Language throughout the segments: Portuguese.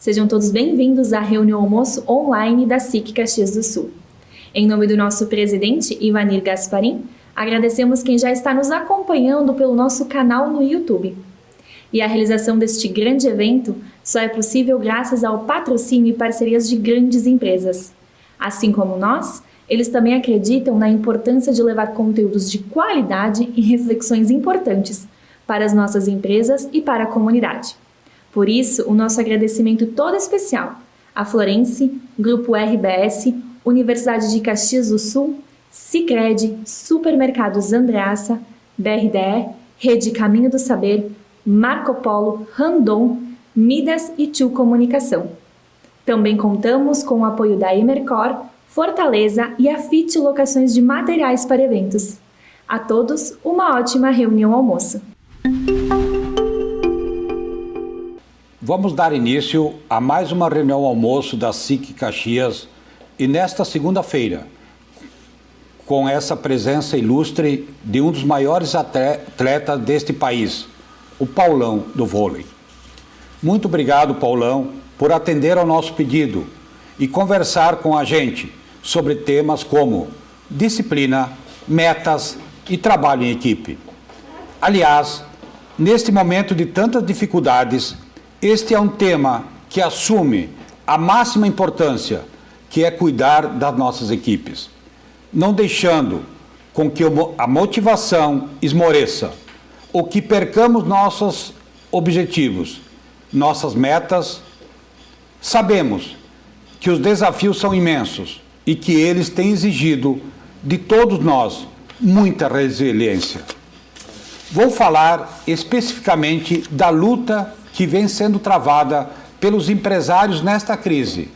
Sejam todos bem-vindos à reunião almoço online da SIC Caxias do Sul. Em nome do nosso presidente, Ivanir Gasparim, agradecemos quem já está nos acompanhando pelo nosso canal no YouTube. E a realização deste grande evento só é possível graças ao patrocínio e parcerias de grandes empresas. Assim como nós, eles também acreditam na importância de levar conteúdos de qualidade e reflexões importantes para as nossas empresas e para a comunidade. Por isso, o nosso agradecimento todo especial a Florense, Grupo RBS, Universidade de Caxias do Sul, Sicredi, Supermercados Andreassa, BRDE, Rede Caminho do Saber, Marco Polo, Randon, Midas e Tchu Comunicação. Também contamos com o apoio da Emercor, Fortaleza e a FIT Locações de Materiais para Eventos. A todos, uma ótima reunião almoço. Vamos dar início a mais uma reunião almoço da SIC Caxias e nesta segunda-feira, com essa presença ilustre de um dos maiores atletas deste país, o Paulão do vôlei. Muito obrigado, Paulão, por atender ao nosso pedido e conversar com a gente sobre temas como disciplina, metas e trabalho em equipe. Aliás, neste momento de tantas dificuldades, este é um tema que assume a máxima importância, que é cuidar das nossas equipes, não deixando com que a motivação esmoreça, ou que percamos nossos objetivos, nossas metas. Sabemos que os desafios são imensos e que eles têm exigido de todos nós muita resiliência. Vou falar especificamente da luta que vem sendo travada pelos empresários nesta crise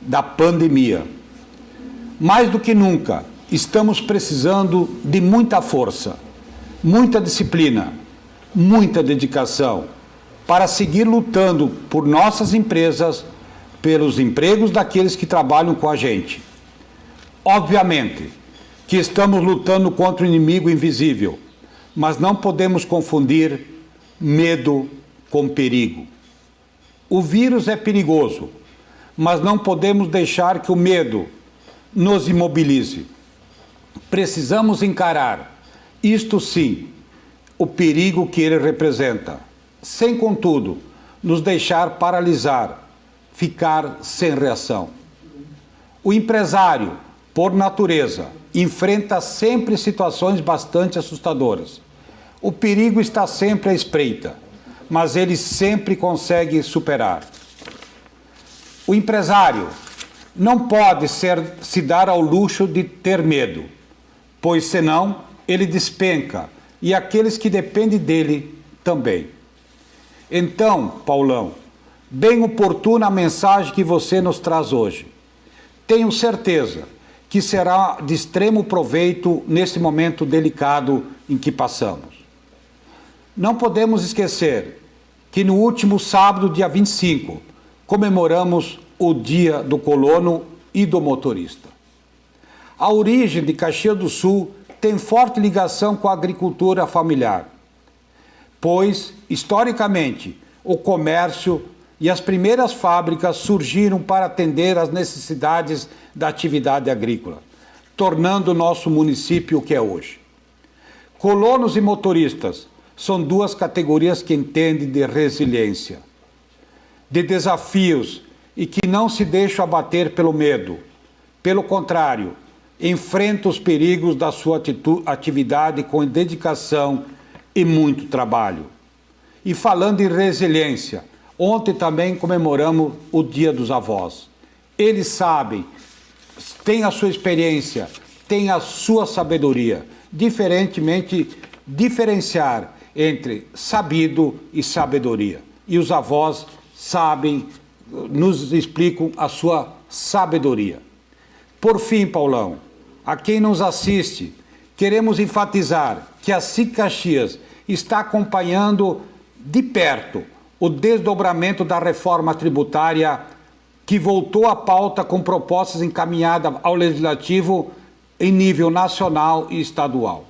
da pandemia. Mais do que nunca, estamos precisando de muita força, muita disciplina, muita dedicação para seguir lutando por nossas empresas, pelos empregos daqueles que trabalham com a gente. Obviamente que estamos lutando contra o inimigo invisível, mas não podemos confundir medo com perigo. O vírus é perigoso, mas não podemos deixar que o medo nos imobilize. Precisamos encarar, isto sim, o perigo que ele representa, sem, contudo, nos deixar paralisar, ficar sem reação. O empresário, por natureza, enfrenta sempre situações bastante assustadoras. O perigo está sempre à espreita, mas ele sempre consegue superar. O empresário não pode se dar ao luxo de ter medo, pois senão ele despenca e aqueles que dependem dele também. Então, Paulão, bem oportuna a mensagem que você nos traz hoje. Tenho certeza que será de extremo proveito nesse momento delicado em que passamos. Não podemos esquecer que no último sábado, dia 25, comemoramos o Dia do Colono e do Motorista. A origem de Caxias do Sul tem forte ligação com a agricultura familiar, pois, historicamente, o comércio e as primeiras fábricas surgiram para atender às necessidades da atividade agrícola, tornando o nosso município o que é hoje. Colonos e motoristas são duas categorias que entendem de resiliência, de desafios e que não se deixam abater pelo medo. Pelo contrário, enfrentam os perigos da sua atividade com dedicação e muito trabalho. E falando em resiliência, ontem também comemoramos o Dia dos Avós. Eles sabem, têm a sua experiência, têm a sua sabedoria, diferenciar entre sabido e sabedoria. E os avós sabem, nos explicam a sua sabedoria. Por fim, Paulão, a quem nos assiste, queremos enfatizar que a SIC Caxias está acompanhando de perto o desdobramento da reforma tributária que voltou à pauta com propostas encaminhadas ao Legislativo em nível nacional e estadual.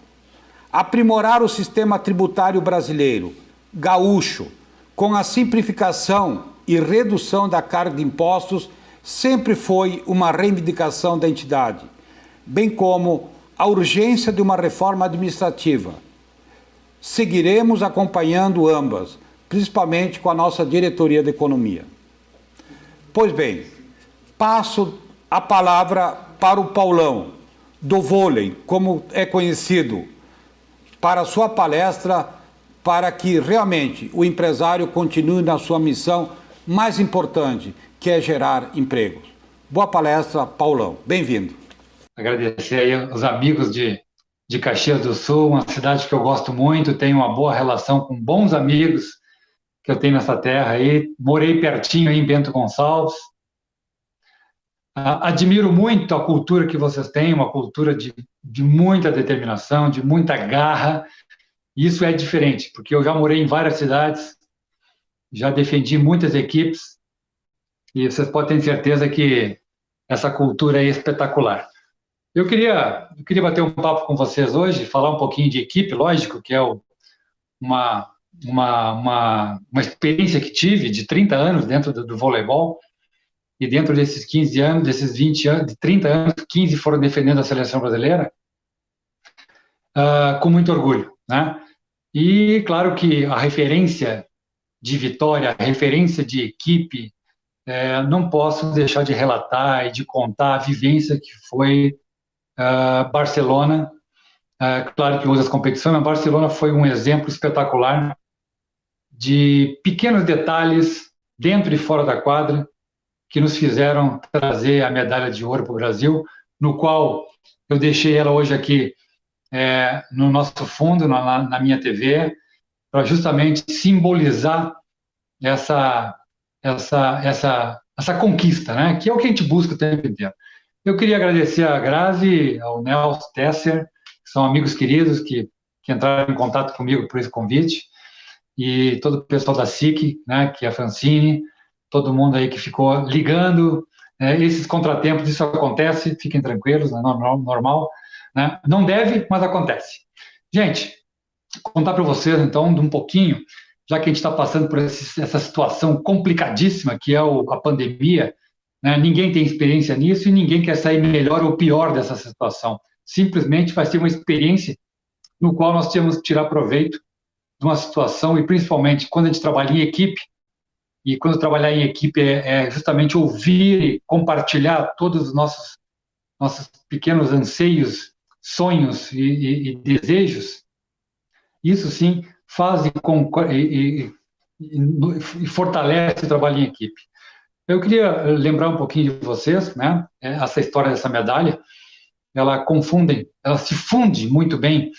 Aprimorar o sistema tributário brasileiro, gaúcho, com a simplificação e redução da carga de impostos sempre foi uma reivindicação da entidade, bem como a urgência de uma reforma administrativa. Seguiremos acompanhando ambas, principalmente com a nossa diretoria de economia. Pois bem, passo a palavra para o Paulão, do vôlei, como é conhecido, para a sua palestra, para que realmente o empresário continue na sua missão mais importante, que é gerar empregos. Boa palestra, Paulão. Bem-vindo. Agradecer aí aos amigos de Caxias do Sul, uma cidade que eu gosto muito, tenho uma boa relação com bons amigos que eu tenho nessa terra aí. Morei pertinho aí em Bento Gonçalves. Admiro muito a cultura que vocês têm, uma cultura de muita determinação, de muita garra. Isso é diferente, porque eu já morei em várias cidades, já defendi muitas equipes, e vocês podem ter certeza que essa cultura é espetacular. Eu queria bater um papo com vocês hoje, falar um pouquinho de equipe, lógico, que é uma experiência que tive de 30 anos dentro do voleibol, e dentro desses 15 anos, desses 20 anos, de 30 anos, 15 foram defendendo a seleção brasileira, com muito orgulho, né? E claro que a referência de vitória, a referência de equipe, não posso deixar de relatar e de contar a vivência que foi Barcelona. Claro que usa as competições, mas Barcelona foi um exemplo espetacular de pequenos detalhes dentro e fora da quadra que nos fizeram trazer a medalha de ouro para o Brasil, no qual eu deixei ela hoje aqui no nosso fundo, na minha TV, para justamente simbolizar essa conquista, né? Que é o que a gente busca o tempo inteiro. Eu queria agradecer a Grazi, ao Nelson Tesser, que são amigos queridos que entraram em contato comigo por esse convite, e todo o pessoal da SIC, né, que é a Francine, todo mundo aí que ficou ligando. Esses contratempos, isso acontece, fiquem tranquilos, é normal, né? Não deve, mas acontece. Gente, contar para vocês, então, de um pouquinho, já que a gente está passando por essa situação complicadíssima, que é a pandemia, né? Ninguém tem experiência nisso e ninguém quer sair melhor ou pior dessa situação. Simplesmente vai ser uma experiência no qual nós temos que tirar proveito de uma situação, e principalmente quando a gente trabalha em equipe, e quando trabalhar em equipe é justamente ouvir e compartilhar todos os nossos pequenos anseios, sonhos e desejos, isso sim faz e fortalece o trabalho em equipe. Eu queria lembrar um pouquinho de vocês, né? Essa história dessa medalha, ela se funde muito bem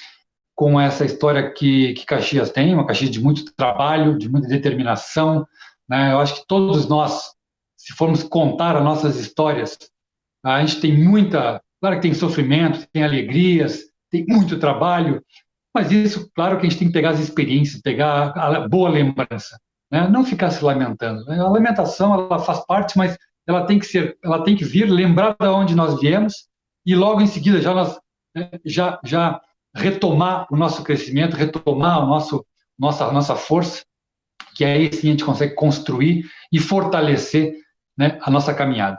com essa história que Caxias tem, uma Caxias de muito trabalho, de muita determinação, né? Eu acho que todos nós, se formos contar as nossas histórias, a gente tem claro que tem sofrimento, tem alegrias, tem muito trabalho, mas isso, claro que a gente tem que pegar as experiências, pegar a boa lembrança, né? Não ficar se lamentando. A lamentação, ela faz parte, mas ela tem que vir, lembrar de onde nós viemos, e logo em seguida já retomar o nosso crescimento, retomar a nossa força, que aí sim a gente consegue construir e fortalecer, né, a nossa caminhada.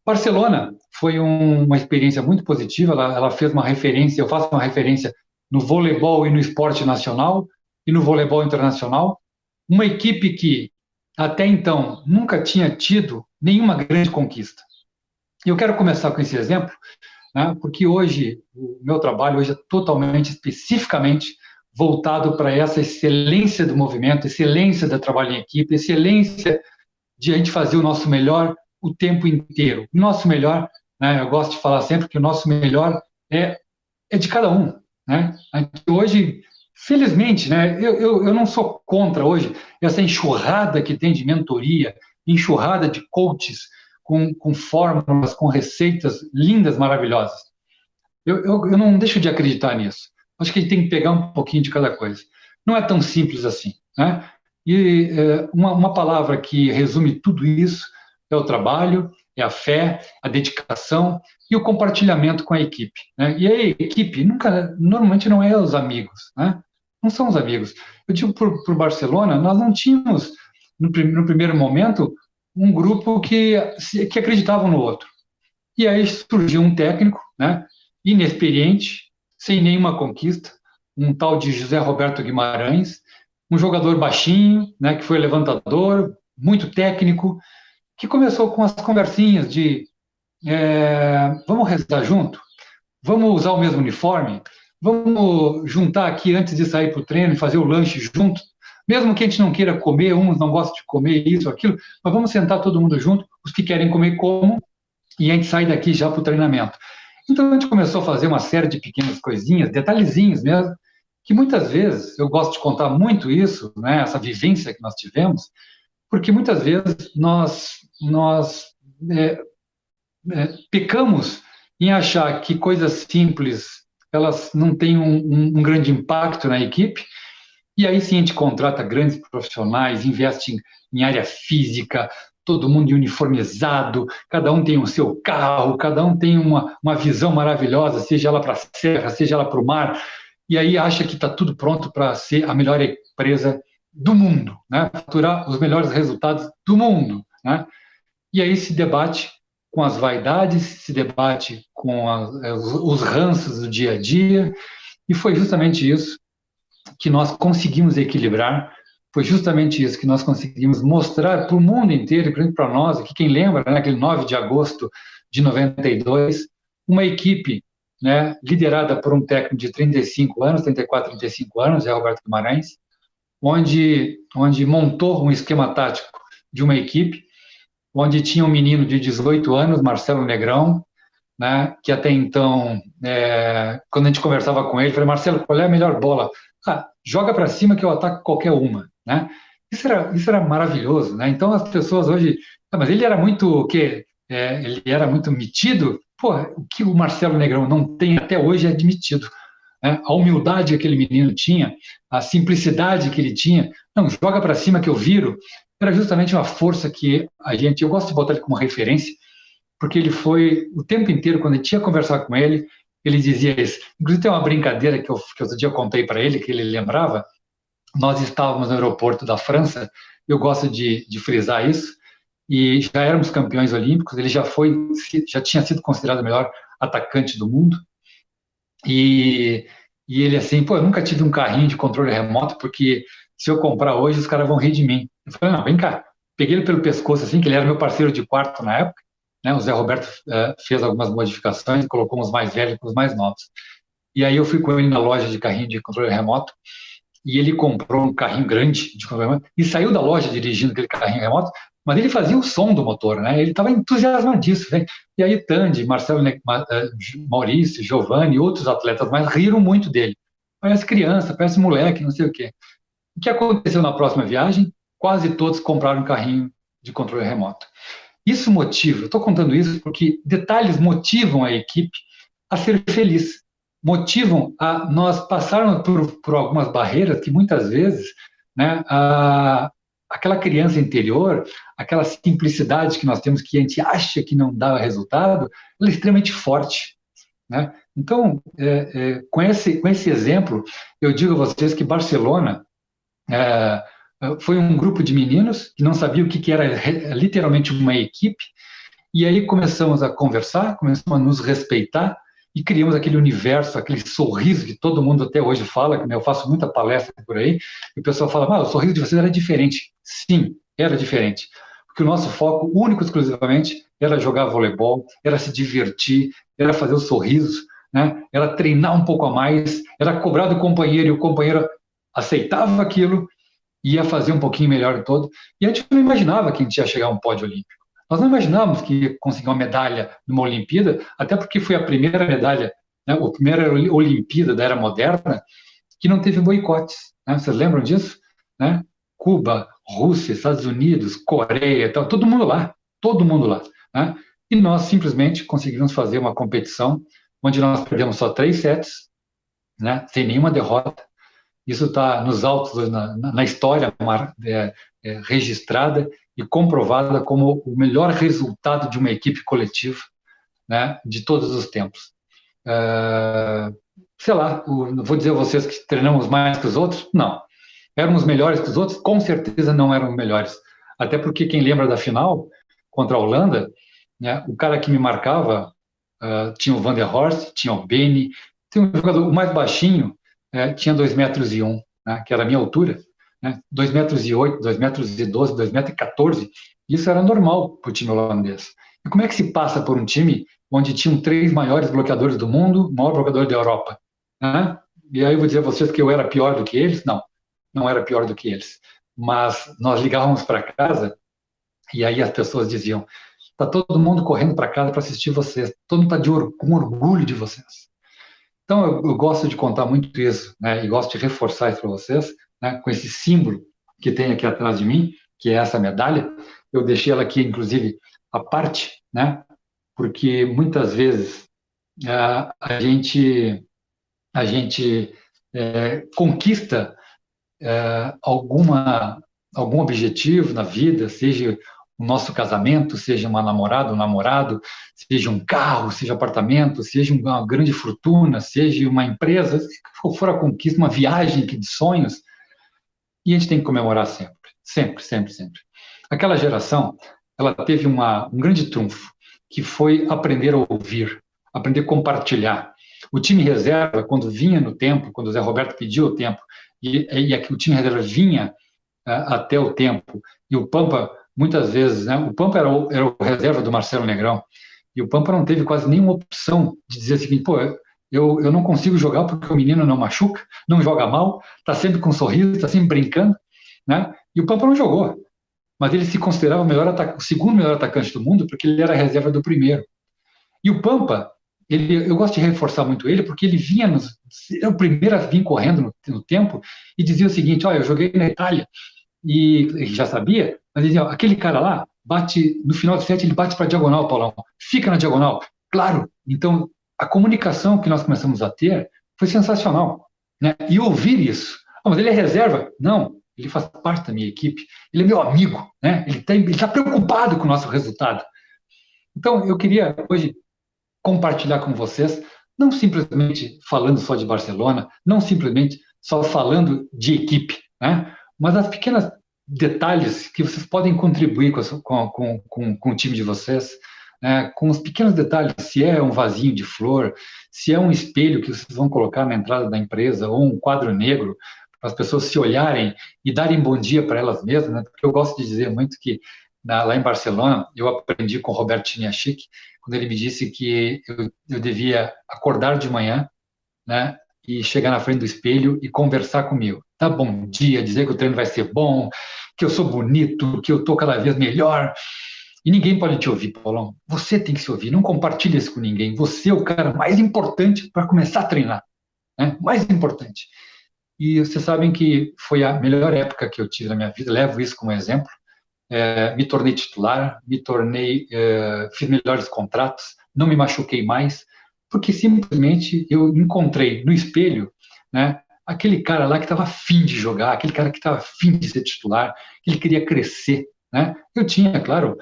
Barcelona foi uma experiência muito positiva, ela fez uma referência, eu faço uma referência no voleibol e no esporte nacional e no voleibol internacional, uma equipe que até então nunca tinha tido nenhuma grande conquista. E eu quero começar com esse exemplo, né, porque hoje o meu trabalho hoje é totalmente, especificamente, voltado para essa excelência do movimento, excelência do trabalho em equipe, excelência de a gente fazer o nosso melhor o tempo inteiro. O nosso melhor, né, eu gosto de falar sempre que o nosso melhor é de cada um, né? A gente hoje, felizmente, né, eu não sou contra hoje essa enxurrada que tem de mentoria, enxurrada de coaches com fórmulas, com receitas lindas, maravilhosas. Eu não deixo de acreditar nisso. Acho que a gente tem que pegar um pouquinho de cada coisa. Não é tão simples assim, né? E uma palavra que resume tudo isso é o trabalho, é a fé, a dedicação e o compartilhamento com a equipe, né? E a equipe normalmente não é os amigos, né? Não são os amigos. Eu digo por Barcelona, nós não tínhamos no primeiro momento, um grupo que acreditava um no outro. E aí surgiu um técnico, né, inexperiente, sem nenhuma conquista, um tal de José Roberto Guimarães, um jogador baixinho, né, que foi levantador, muito técnico, que começou com as conversinhas de vamos rezar junto? Vamos usar o mesmo uniforme? Vamos juntar aqui antes de sair para o treino e fazer o lanche junto? Mesmo que a gente não queira comer, uns não gostam de comer isso, aquilo, mas vamos sentar todo mundo junto, os que querem comer, comam, e a gente sai daqui já para o treinamento. Então a gente começou a fazer uma série de pequenas coisinhas, detalhezinhos mesmo, que muitas vezes, eu gosto de contar muito isso, né, essa vivência que nós tivemos, porque muitas vezes nós pecamos em achar que coisas simples, elas não têm um grande impacto na equipe, e aí sim a gente contrata grandes profissionais, investe em área física, todo mundo uniformizado, cada um tem o seu carro, cada um tem uma visão maravilhosa, seja ela para a serra, seja ela para o mar, e aí acha que está tudo pronto para ser a melhor empresa do mundo, né? Faturar os melhores resultados do mundo, né? E aí se debate com as vaidades, se debate com os ranços do dia a dia, e foi justamente isso que nós conseguimos equilibrar, foi justamente isso que nós conseguimos mostrar para o mundo inteiro, inclusive para nós, aqui quem lembra, né, aquele 9 de agosto de 92, uma equipe, né, liderada por um técnico de 35 anos, 34, 35 anos, é Roberto Guimarães, onde montou um esquema tático de uma equipe, onde tinha um menino de 18 anos, Marcelo Negrão, né, que até então, quando a gente conversava com ele, eu falei, Marcelo, qual é a melhor bola? Joga para cima que eu ataco qualquer uma, né? Isso era maravilhoso, né? Então as pessoas hoje, mas ele era muito ele era muito metido. Pô, o que o Marcelo Negrão não tem até hoje é admitido, né? A humildade que aquele menino tinha, a simplicidade que ele tinha, não, joga para cima que eu viro, era justamente uma força que eu gosto de botar ele como referência, porque ele foi o tempo inteiro, quando a gente ia conversar com ele dizia isso. Inclusive tem uma brincadeira que outro dia eu contei para ele, que ele lembrava, nós estávamos no aeroporto da França, eu gosto de frisar isso, e já éramos campeões olímpicos, ele já tinha sido considerado o melhor atacante do mundo, e ele assim, pô, eu nunca tive um carrinho de controle remoto, porque se eu comprar hoje, os caras vão rir de mim. Eu falei, não, vem cá. Peguei ele pelo pescoço, assim, que ele era meu parceiro de quarto na época, né? O Zé Roberto fez algumas modificações, colocou uns mais velhos com os mais novos. E aí eu fui com ele na loja de carrinho de controle remoto, e ele comprou um carrinho grande de controle remoto, e saiu da loja dirigindo aquele carrinho remoto, mas ele fazia o som do motor, né? Ele estava entusiasmadíssimo, né? E aí Tandy, Marcelo, Maurício, Giovanni e outros atletas mais riram muito dele. Parece criança, parece moleque, não sei o quê. O que aconteceu na próxima viagem? Quase todos compraram um carrinho de controle remoto. Isso motiva, eu estou contando isso porque detalhes motivam a equipe a ser feliz, motivam a nós passarmos por algumas barreiras que muitas vezes, né, aquela criança interior, aquela simplicidade que nós temos que a gente acha que não dá resultado, ela é extremamente forte, né? Então, com esse exemplo, eu digo a vocês que Barcelona foi um grupo de meninos que não sabia o que era literalmente uma equipe, e aí começamos a conversar, começamos a nos respeitar, e criamos aquele universo, aquele sorriso que todo mundo até hoje fala, que eu faço muita palestra por aí, e o pessoal fala, o sorriso de vocês era diferente. Sim, era diferente, porque o nosso foco, único exclusivamente, era jogar voleibol, era se divertir, era fazer os sorrisos, né? Era treinar um pouco a mais, era cobrar do companheiro, e o companheiro aceitava aquilo, ia fazer um pouquinho melhor em todo, e a gente não imaginava que a gente ia chegar a um pódio olímpico. Nós não imaginávamos que ia conseguir uma medalha numa Olimpíada, até porque foi a primeira medalha, né, a primeira Olimpíada da era moderna, que não teve boicotes. Né? Vocês lembram disso? Né? Cuba, Rússia, Estados Unidos, Coreia, todo mundo lá. Né? E nós simplesmente conseguimos fazer uma competição onde nós perdemos só 3 sets, né, sem nenhuma derrota. Isso está nos autos, na história registrada e comprovada como o melhor resultado de uma equipe coletiva, né, de todos os tempos. Sei lá, vou dizer a vocês que treinamos mais que os outros? Não. Éramos melhores que os outros? Com certeza não éramos melhores. Até porque quem lembra da final contra a Holanda, né, o cara que me marcava, tinha o Van der Horst, tinha o Beni, tinha um jogador, o mais baixinho, tinha 2,01 m, né, que era a minha altura, né, 2,08 m, 2,12 m, 2,14 m, isso era normal para o time holandês. E como é que se passa por um time onde tinham 3 maiores bloqueadores do mundo, o maior bloqueador da Europa, né? E aí eu vou dizer a vocês que eu era pior do que eles? Não, não era pior do que eles. Mas nós ligávamos para casa e aí as pessoas diziam: está todo mundo correndo para casa para assistir vocês, todo mundo está com orgulho de vocês. Então eu gosto de contar muito isso, né? E gosto de reforçar isso para vocês, né? Com esse símbolo que tem aqui atrás de mim, que é essa medalha. Eu deixei ela aqui, inclusive, à parte, né? Porque muitas vezes a gente conquista algum objetivo na vida, seja o nosso casamento, seja uma namorada, um namorado, seja um carro, seja apartamento, seja uma grande fortuna, seja uma empresa, se for a conquista, uma viagem de sonhos, e a gente tem que comemorar sempre, sempre, sempre, sempre. Aquela geração, ela teve um grande trunfo, que foi aprender a ouvir, aprender a compartilhar. O time reserva, quando vinha no tempo, quando o Zé Roberto pediu o tempo, e o time reserva vinha até o tempo, e o Pampa, muitas vezes, né, o Pampa era o reserva do Marcelo Negrão, e o Pampa não teve quase nenhuma opção de dizer o seguinte: pô, eu não consigo jogar porque o menino não machuca, não joga mal, está sempre com um sorriso, está sempre brincando, né? E o Pampa não jogou, mas ele se considerava o segundo melhor atacante do mundo porque ele era a reserva do primeiro. E o Pampa, eu gosto de reforçar muito ele, porque ele era o primeiro a vir correndo no tempo e dizia o seguinte: olha, eu joguei na Itália, e já sabia, mas ele dizia: ó, aquele cara lá, bate no final do set, ele bate para a diagonal, Paulão, fica na diagonal. Claro, então a comunicação que nós começamos a ter foi sensacional, né? E ouvir isso: mas ele é reserva? Não, ele faz parte da minha equipe, ele é meu amigo, né? Ele está preocupado com o nosso resultado. Então, eu queria hoje compartilhar com vocês, não simplesmente falando só de Barcelona, não simplesmente só falando de equipe, né? Mas as pequenas detalhes que vocês podem contribuir com o time de vocês, né? Com os pequenos detalhes, se é um vasinho de flor, se é um espelho que vocês vão colocar na entrada da empresa, ou um quadro negro, para as pessoas se olharem e darem bom dia para elas mesmas, né? Porque eu gosto de dizer muito que lá em Barcelona, eu aprendi com o Roberto Chiniachik, quando ele me disse que eu devia acordar de manhã, né, e chegar na frente do espelho e conversar comigo. Dar bom dia, dizer que o treino vai ser bom, que eu sou bonito, que eu estou cada vez melhor. E ninguém pode te ouvir, Paulão. Você tem que se ouvir, não compartilhe isso com ninguém. Você é o cara mais importante para começar a treinar, né? Mais importante. E vocês sabem que foi a melhor época que eu tive na minha vida, levo isso como exemplo. Me tornei titular, fiz melhores contratos, não me machuquei mais, porque simplesmente eu encontrei no espelho, né, aquele cara lá que estava afim de jogar, aquele cara que estava afim de ser titular, que ele queria crescer, né? Eu tinha, claro,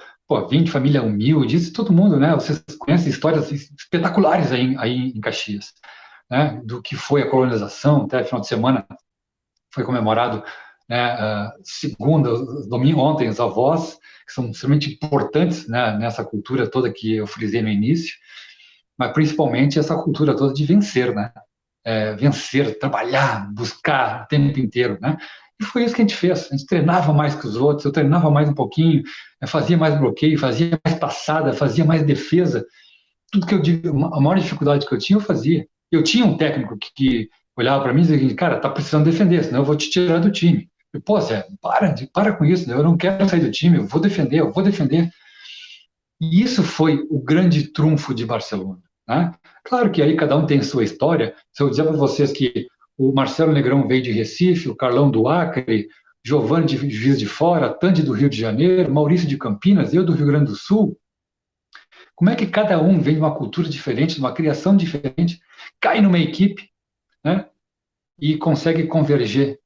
vim de família humilde, isso todo mundo, né? Vocês conhecem histórias espetaculares aí em Caxias, né? Do que foi a colonização. Até final de semana foi comemorado, né, segunda, domingo, ontem, os avós, que são extremamente importantes, né, nessa cultura toda que eu frisei no início, mas principalmente essa cultura toda de vencer, né? Vencer, trabalhar, buscar o tempo inteiro, né? E foi isso que a gente fez. A gente treinava mais que os outros, eu treinava mais um pouquinho, fazia mais bloqueio, fazia mais passada, fazia mais defesa. Tudo que eu digo, a maior dificuldade que eu tinha, eu fazia. Eu tinha um técnico que olhava para mim e dizia: cara, tá precisando defender, senão eu vou te tirar do time. Eu, pô, Zé, para com isso, né? Eu não quero sair do time, eu vou defender, eu vou defender. E isso foi o grande trunfo de Barcelona, né? Claro que aí cada um tem a sua história. Se eu dizer para vocês que o Marcelo Negrão veio de Recife, o Carlão do Acre, Giovanni de Juiz de Fora, Tandy do Rio de Janeiro, Maurício de Campinas, eu do Rio Grande do Sul, como é que cada um vem de uma cultura diferente, de uma criação diferente, cai numa equipe, né? E consegue convergir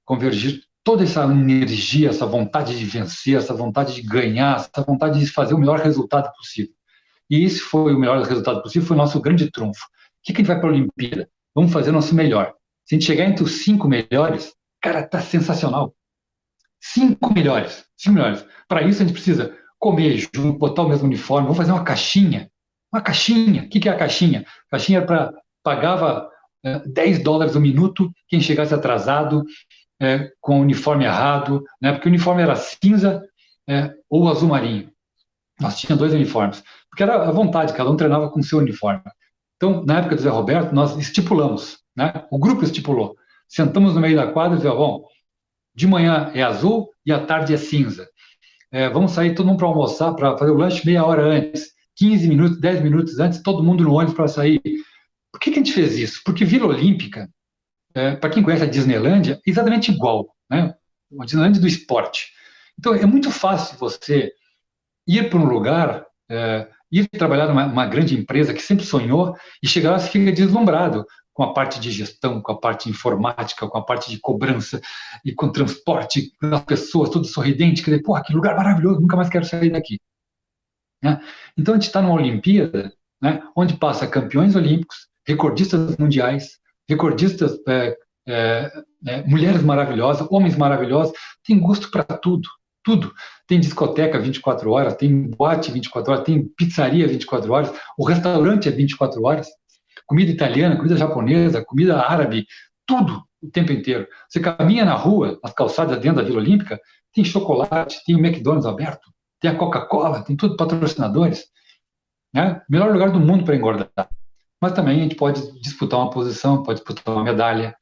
toda essa energia, essa vontade de vencer, essa vontade de ganhar, essa vontade de fazer o melhor resultado possível. E esse foi o melhor resultado possível, foi o nosso grande trunfo. O que a gente vai para a Olimpíada? Vamos fazer o nosso melhor. Se a gente chegar entre os 5 melhores, cara, tá sensacional. 5 melhores. 5 melhores. Para isso, a gente precisa comer junto, botar o mesmo uniforme, vamos fazer uma caixinha. Uma caixinha. O que é a caixinha? A caixinha pagava $10 o minuto quem chegasse atrasado, com o uniforme errado, né? Porque o uniforme era cinza ou azul marinho. Nós tínhamos 2 uniformes, porque era à vontade, cada um treinava com o seu uniforme. Então, na época do Zé Roberto, nós estipulamos, né? O grupo estipulou. Sentamos no meio da quadra e dizia, bom, de manhã é azul e à tarde é cinza. Vamos sair todo mundo para almoçar, para fazer o lanche meia hora antes, 15 minutos, 10 minutos antes, todo mundo no ônibus para sair. Por que a gente fez isso? Porque Vila Olímpica, para quem conhece a Disneylândia, é exatamente igual, né? A Disneylândia do esporte. Então, é muito fácil você ir para um lugar, ir trabalhar numa grande empresa que sempre sonhou e chegar lá e fica deslumbrado com a parte de gestão, com a parte de informática, com a parte de cobrança e com transporte, com as pessoas, tudo sorridente, quer dizer, porra, que lugar maravilhoso, nunca mais quero sair daqui. Né? Então, a gente está numa Olimpíada, né, onde passa campeões olímpicos, recordistas mundiais, recordistas, mulheres maravilhosas, homens maravilhosos, tem gosto para tudo, tudo. Tem discoteca 24 horas, tem boate 24 horas, tem pizzaria 24 horas, o restaurante é 24 horas, comida italiana, comida japonesa, comida árabe, tudo o tempo inteiro. Você caminha na rua, nas calçadas dentro da Vila Olímpica, tem chocolate, tem o McDonald's aberto, tem a Coca-Cola, tem tudo patrocinadores. Né? Melhor lugar do mundo para engordar. Mas também a gente pode disputar uma posição, pode disputar uma medalha.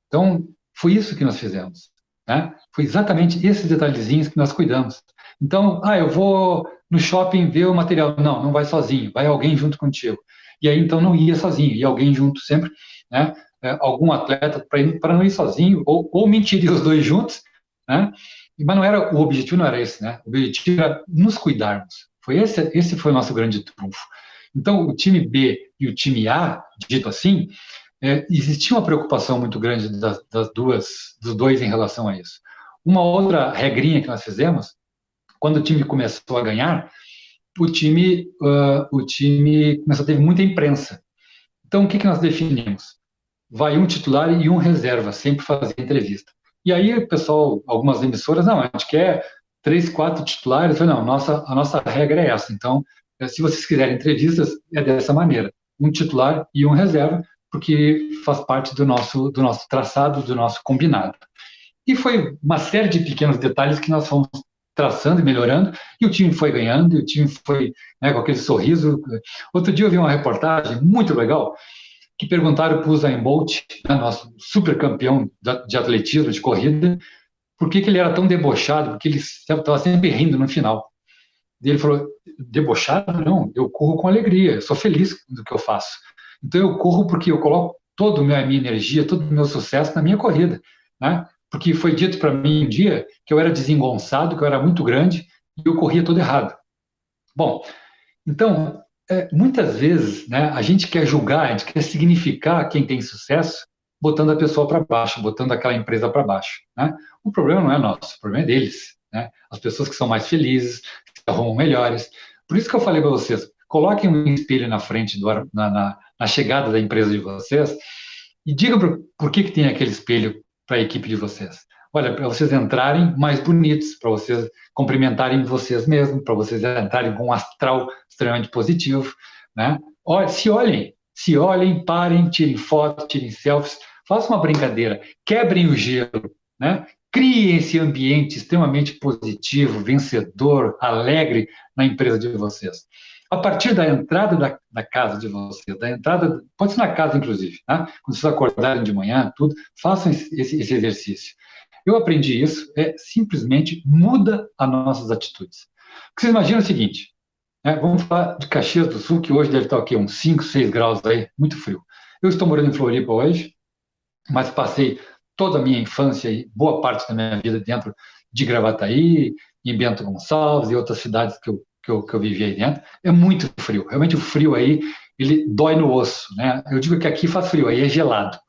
Então, foi isso que nós fizemos. Né? Foi exatamente esses detalhezinhos que nós cuidamos. Então, eu vou no shopping ver o material. Não, não vai sozinho, vai alguém junto contigo. E aí, então, não ia sozinho, ia alguém junto sempre, né? Algum atleta para não ir sozinho, ou mentiria os dois juntos, né? Mas o objetivo não era esse, né? O objetivo era nos cuidarmos. Esse foi o nosso grande trunfo. Então, o time B e o time A, dito assim, existia uma preocupação muito grande dos dois em relação a isso. Uma outra regrinha que nós fizemos, quando o time começou a ganhar, o time começou a ter muita imprensa. Então, o que nós definimos? Vai um titular e um reserva, sempre fazer entrevista. E aí, o pessoal, algumas emissoras, não, a gente quer 3, 4 titulares. Eu falei, não, a nossa regra é essa. Então, se vocês quiserem entrevistas, é dessa maneira. Um titular e um reserva, porque faz parte do nosso traçado, do nosso combinado. E foi uma série de pequenos detalhes que nós fomos traçando e melhorando, e o time foi ganhando, e o time foi, né, com aquele sorriso. Outro dia eu vi uma reportagem muito legal, que perguntaram para o Usain Bolt, né, nosso super campeão de atletismo, de corrida, por que ele era tão debochado, porque ele estava sempre rindo no final. E ele falou, debochado? Não, eu corro com alegria, eu sou feliz do que eu faço. Então eu corro porque eu coloco toda a minha energia, todo o meu sucesso na minha corrida, né? Porque foi dito para mim um dia que eu era desengonçado, que eu era muito grande e eu corria todo errado. Bom, então, muitas vezes, né, a gente quer julgar, a gente quer significar quem tem sucesso botando a pessoa para baixo, botando aquela empresa para baixo. Né? O problema não é nosso, o problema é deles. Né? As pessoas que são mais felizes, que se arrumam melhores. Por isso que eu falei para vocês, coloquem um espelho na frente, na chegada da empresa de vocês e digam por que tem aquele espelho para a equipe de vocês. Olha, para vocês entrarem mais bonitos, para vocês cumprimentarem vocês mesmos, para vocês entrarem com um astral extremamente positivo, né? Se olhem, parem, tirem fotos, tirem selfies, façam uma brincadeira, quebrem o gelo, né? Criem esse ambiente extremamente positivo, vencedor, alegre na empresa de vocês. A partir da entrada da casa de vocês, pode ser na casa, inclusive, né? Quando vocês acordarem de manhã, tudo, façam esse exercício. Eu aprendi isso, simplesmente muda as nossas atitudes. Porque vocês imaginam o seguinte, né? Vamos falar de Caxias do Sul, que hoje deve estar uns 5, 6 graus aí, muito frio. Eu estou morando em Floripa hoje, mas passei toda a minha infância e boa parte da minha vida dentro de Gravataí, em Bento Gonçalves e outras cidades que eu vivi aí dentro. É muito frio. Realmente o frio aí, ele dói no osso, né? Eu digo que aqui faz frio, aí é gelado.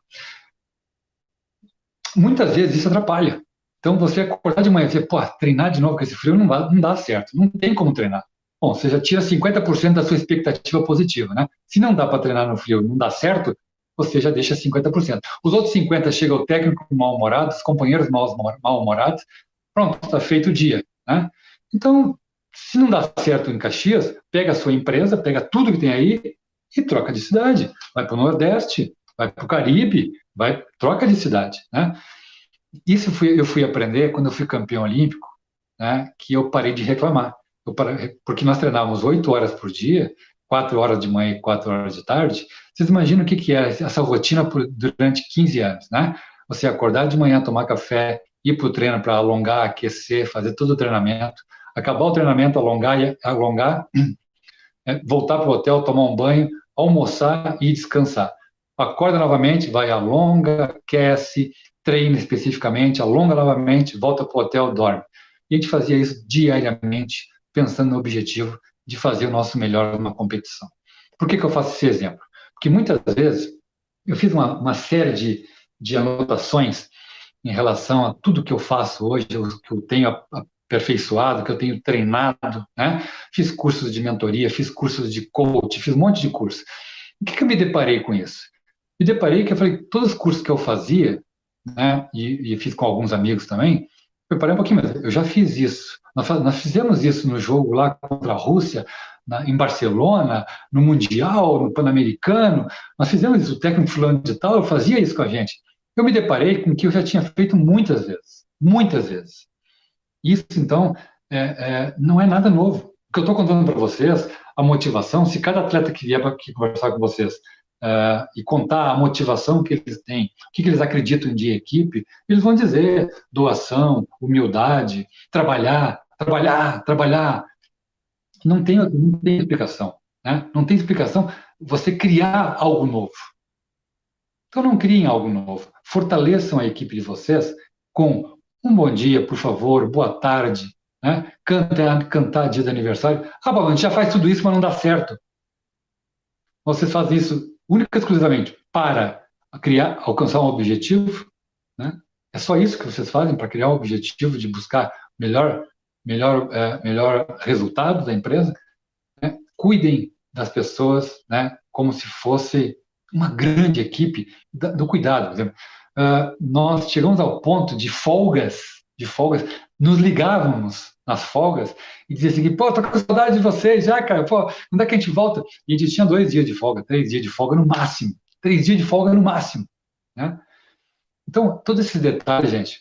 Muitas vezes isso atrapalha. Então, você acordar de manhã e dizer, treinar de novo com esse frio não dá certo. Não tem como treinar. Bom, você já tira 50% da sua expectativa positiva, né? Se não dá para treinar no frio, não dá certo, você já deixa 50%. Os outros 50% chega o técnico mal-humorado, os companheiros mal-humorados, pronto, está feito o dia, né? Então, se não dá certo em Caxias, pega a sua empresa, pega tudo que tem aí e troca de cidade. Vai para o Nordeste, vai para o Caribe, troca de cidade, né? Isso eu fui aprender quando eu fui campeão olímpico, né? Que eu parei de reclamar. Porque nós treinávamos 8 horas por dia, 4 horas de manhã e 4 horas de tarde. Vocês imaginam o que é essa rotina durante 15 anos, né? Você acordar de manhã, tomar café, ir para o treino para alongar, aquecer, fazer todo o treinamento, acabar o treinamento, alongar, voltar para o hotel, tomar um banho, almoçar e descansar. Acorda novamente, vai, alonga, aquece, treina especificamente, alonga novamente, volta para o hotel, dorme. E a gente fazia isso diariamente, pensando no objetivo de fazer o nosso melhor numa competição. Por que eu faço esse exemplo? Porque muitas vezes eu fiz uma série de anotações em relação a tudo que eu faço hoje, que eu tenho aperfeiçoado, que eu tenho treinado, né? Fiz cursos de mentoria, fiz cursos de coach, fiz um monte de curso. O que eu me deparei com isso? Me deparei que eu falei, todos os cursos que eu fazia, né, e fiz com alguns amigos também, eu parei um pouquinho, mas eu já fiz isso. Nós fizemos isso no jogo lá contra a Rússia, em Barcelona, no Mundial, no Pan-Americano, nós fizemos isso, o técnico fulano de tal, eu fazia isso com a gente. Eu me deparei com o que eu já tinha feito muitas vezes, muitas vezes. Isso, então, não é nada novo. O que eu estou contando para vocês, a motivação, se cada atleta que vier aqui conversar com vocês e contar a motivação que eles têm, o que eles acreditam de equipe, eles vão dizer doação, humildade, trabalhar, trabalhar, trabalhar. Não tem explicação, né? Não tem explicação você criar algo novo. Então, não criem algo novo. Fortaleçam a equipe de vocês com um bom dia, por favor, boa tarde, né? Cantar dia de aniversário. Ah, Paulo, a gente já faz tudo isso, mas não dá certo. Vocês fazem isso única e exclusivamente para alcançar um objetivo, né? É só isso que vocês fazem para criar um objetivo de buscar melhor resultado da empresa, né? Cuidem das pessoas, né? Como se fosse uma grande equipe do cuidado. Por exemplo, nós chegamos ao ponto de folgas, nos ligávamos nas folgas e dizia assim, pô, tô com saudade de vocês já, cara, pô, quando é que a gente volta? E a gente tinha 2 dias de folga, 3 dias de folga no máximo, 3 dias de folga no máximo, né? Então, todos esses detalhes, gente,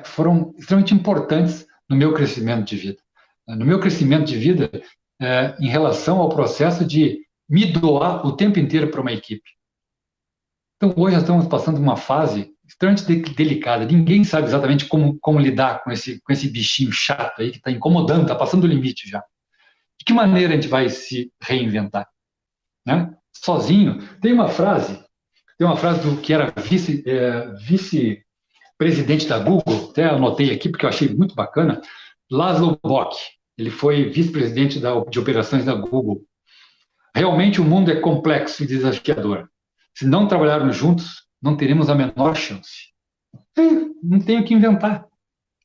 foram extremamente importantes no meu crescimento de vida. No meu crescimento de vida, em relação ao processo de me doar o tempo inteiro para uma equipe. Então, hoje nós estamos passando uma fase extremamente delicada. Ninguém sabe exatamente como lidar com esse bichinho chato aí que está incomodando, está passando do limite já. De que maneira a gente vai se reinventar? Né? Sozinho. Tem uma frase do que era vice-presidente da Google, até anotei aqui porque eu achei muito bacana, Laszlo Bock. Ele foi vice-presidente de operações da Google. Realmente o mundo é complexo e desafiador. Se não trabalharmos juntos, não teremos a menor chance. Não tenho o que inventar.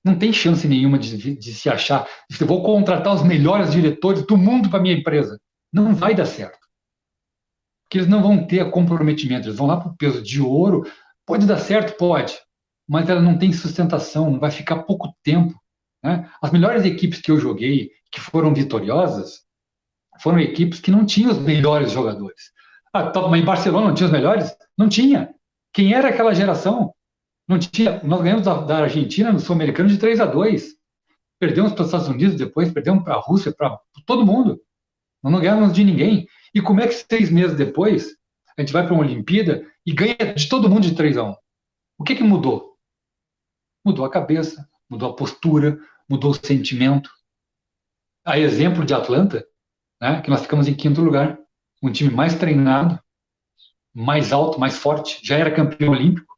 Não tem chance nenhuma de se achar. Eu vou contratar os melhores diretores do mundo para minha empresa. Não vai dar certo. Porque eles não vão ter comprometimento. Eles vão lá para o peso de ouro. Pode dar certo? Pode. Mas ela não tem sustentação. Vai ficar pouco tempo. Né? As melhores equipes que eu joguei, que foram vitoriosas, foram equipes que não tinham os melhores jogadores. Mas em Barcelona não tinha os melhores? Não tinha. Quem era aquela geração? Não tinha. Nós ganhamos da Argentina no Sul-Americano de 3-2. Perdemos para os Estados Unidos depois, perdemos para a Rússia, para todo mundo. Nós não ganhamos de ninguém. E como é que 6 meses depois a gente vai para uma Olimpíada e ganha de todo mundo de 3-1? O que mudou? Mudou a cabeça, mudou a postura, mudou o sentimento. A exemplo de Atlanta, né, que nós ficamos em 5º lugar. Um time mais treinado, mais alto, mais forte, já era campeão olímpico,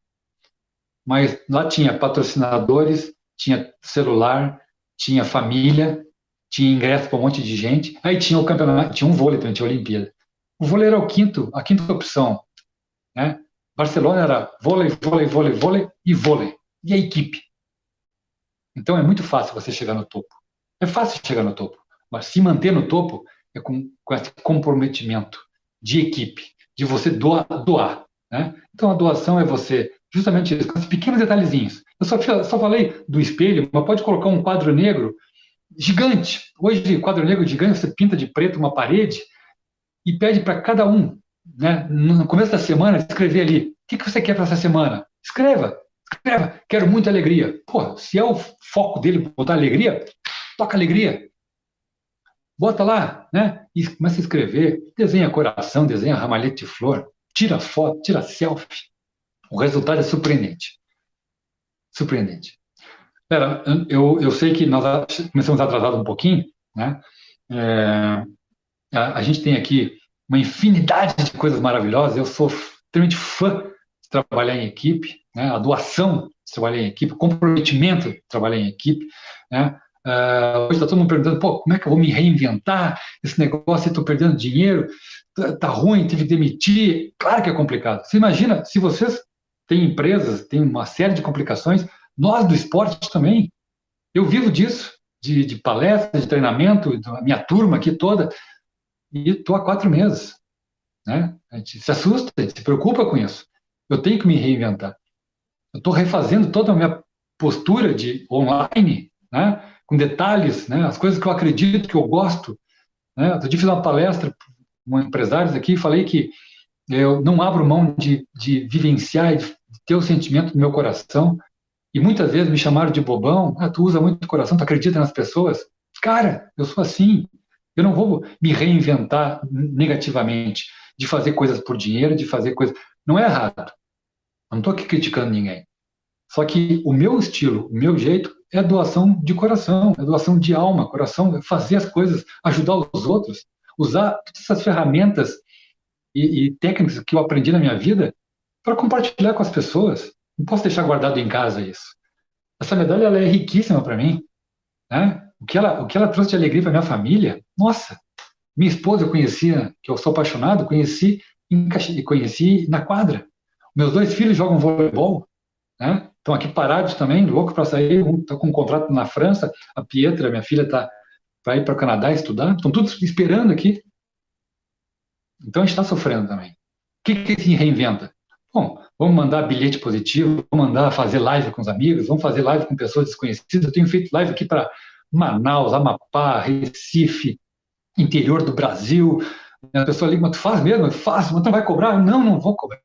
mas lá tinha patrocinadores, tinha celular, tinha família, tinha ingresso para um monte de gente, aí tinha o campeonato, tinha um vôlei também, tinha a Olimpíada. O vôlei era a quinta opção, né? Barcelona era vôlei, vôlei, vôlei, vôlei e vôlei, e a equipe. Então é muito fácil você chegar no topo. É fácil chegar no topo, mas se manter no topo é com esse comprometimento de equipe, de você doar, né? Então, a doação é você justamente isso, com esses pequenos detalhezinhos. Eu só falei do espelho, mas pode colocar um quadro negro gigante. Hoje, quadro negro gigante, você pinta de preto uma parede e pede para cada um, né, no começo da semana, escrever ali, o que você quer para essa semana? Escreva, quero muita alegria. Pô, se é o foco dele botar alegria, toca alegria. Bota lá, né, e começa a escrever, desenha coração, desenha ramalhete de flor, tira foto, tira selfie. O resultado é surpreendente. Surpreendente. Pera, eu sei que nós começamos atrasado um pouquinho, né? A gente tem aqui uma infinidade de coisas maravilhosas. Eu sou extremamente fã de trabalhar em equipe, né? A doação de trabalhar em equipe, o comprometimento de trabalhar em equipe, né? Hoje está todo mundo perguntando, pô, como é que eu vou me reinventar? Esse negócio, estou perdendo dinheiro, tá ruim, tive que demitir. Claro que é complicado. Você imagina, se vocês têm empresas, têm uma série de complicações, nós do esporte também. Eu vivo disso, de palestras, de treinamento, da minha turma aqui toda, e estou há 4 meses. Né? A gente se assusta, a gente se preocupa com isso. Eu tenho que me reinventar. Eu estou refazendo toda a minha postura de online, né? Com detalhes, né? As coisas que eu acredito, que eu gosto. Né? Outro dia fiz uma palestra com empresários aqui e falei que eu não abro mão de vivenciar e de ter o sentimento do meu coração. E muitas vezes me chamaram de bobão. Tu usa muito o coração, tu acredita nas pessoas. Cara, eu sou assim. Eu não vou me reinventar negativamente, de fazer coisas por dinheiro, de fazer coisas... Não é errado. Eu não estou aqui criticando ninguém. Só que o meu estilo, o meu jeito, é doação de coração, é doação de alma, coração, é fazer as coisas, ajudar os outros, usar todas essas ferramentas e técnicas que eu aprendi na minha vida para compartilhar com as pessoas. Não posso deixar guardado em casa isso. Essa medalha ela é riquíssima para mim. Né? O que ela trouxe de alegria para minha família, nossa, minha esposa eu conhecia, que eu sou apaixonado, conheci na quadra. Meus 2 filhos jogam voleibol, né? Estão aqui parados também, loucos para sair. Um está com um contrato na França, a Pietra, minha filha, vai ir para o Canadá estudar. Estão todos esperando aqui. Então a gente está sofrendo também. O que se reinventa? Bom, vamos mandar bilhete positivo, vamos mandar fazer live com os amigos, vamos fazer live com pessoas desconhecidas. Eu tenho feito live aqui para Manaus, Amapá, Recife, interior do Brasil. A pessoa liga, mas tu faz mesmo? Eu faço, mas tu não vai cobrar? Não vou cobrar.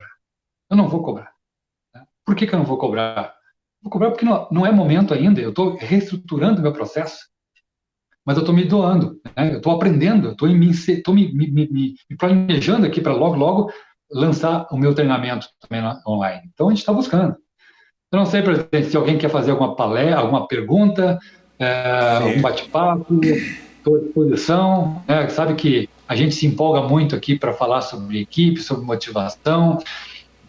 Eu não vou cobrar. Por que eu não vou cobrar? Vou cobrar porque não é momento ainda, eu estou reestruturando o meu processo, mas eu estou me doando, né? Eu estou aprendendo, estou me planejando aqui para logo lançar o meu treinamento também online. Então a gente está buscando. Eu não sei, presidente, se alguém quer fazer alguma palestra, alguma pergunta, algum bate-papo, estou à disposição. Né? Sabe que a gente se empolga muito aqui para falar sobre equipe, sobre motivação,